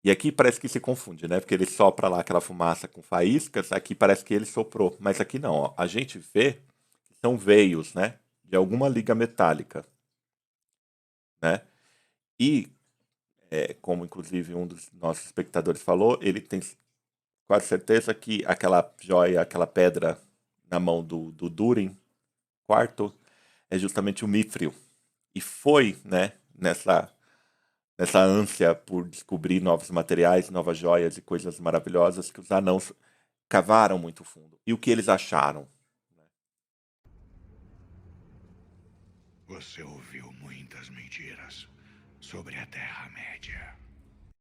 E aqui parece que se confunde, né? Porque ele sopra lá aquela fumaça com faíscas, aqui parece que ele soprou. Mas aqui não, ó. A gente vê que são veios, né? De alguma liga metálica, né? E, como inclusive um dos nossos espectadores falou, ele tem quase certeza que aquela joia, aquela pedra na mão do Durin, quarto, é justamente o Mithril. E foi, né, nessa ânsia por descobrir novos materiais, novas joias e coisas maravilhosas que os anãos cavaram muito fundo. E o que eles acharam? Você ouviu muitas mentiras sobre a Terra-média.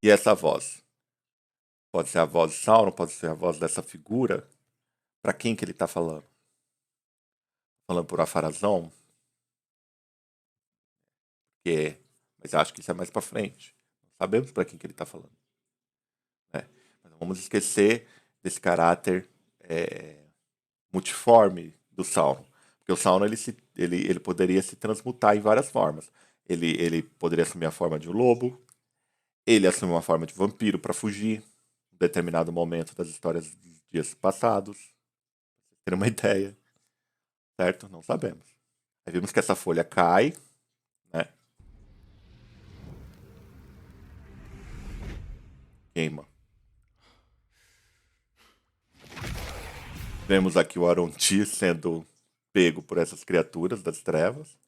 E essa voz? Pode ser a voz de Sauron, pode ser a voz dessa figura. Para quem que ele está falando? Falando por Afarazão? Mas acho que isso é mais para frente. Não sabemos para quem que ele está falando. Né? Mas não vamos esquecer desse caráter multiforme do Sauron. Porque o Sauron ele poderia se transmutar em várias formas. Ele poderia assumir a forma de um lobo, ele assumiu uma forma de vampiro para fugir em determinado momento das histórias dos dias passados. Pra ter uma ideia. Certo? Não sabemos. Aí vimos que essa folha cai, né? Queima. Vemos aqui o Arontir sendo pego por essas criaturas das trevas.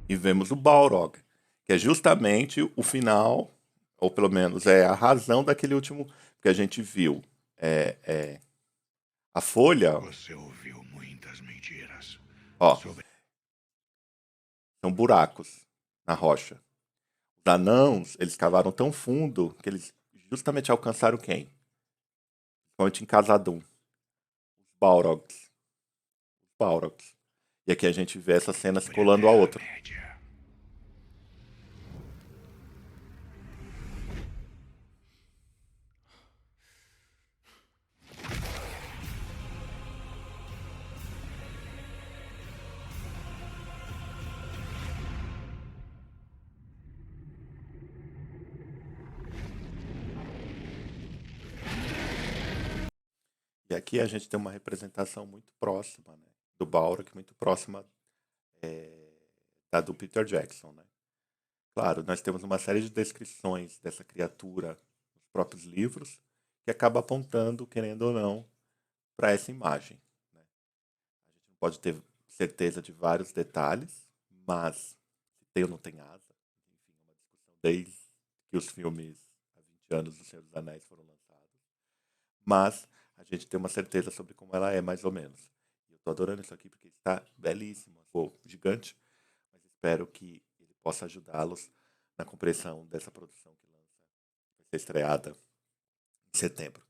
E vemos o Balrog, que é justamente o final, ou pelo menos é a razão daquele último que a gente viu. A folha, Você ouviu muitas mentiras ó, sobre... são buracos na rocha. Os anãos, eles cavaram tão fundo que eles justamente alcançaram quem? Principalmente em Khazad-dûm. Os Balrogs. Os Balrogs. E aqui a gente vê essa cena se colando a outra. Terra-média. E aqui a gente tem uma representação muito próxima, né, do Balrog, muito próxima da do Peter Jackson, né? Claro, nós temos uma série de descrições dessa criatura nos próprios livros que acaba apontando, querendo ou não, para essa imagem. Né? A gente não pode ter certeza de vários detalhes, mas se tem ou não tem asa, enfim, é uma discussão desde que os filmes há 20 anos do Senhor dos Anéis foram lançados. Mas a gente tem uma certeza sobre como ela é, mais ou menos. E eu tô adorando isso aqui porque está belíssimo, gigante, mas espero que ele possa ajudá-los na compreensão dessa produção que vai ser estreada em setembro.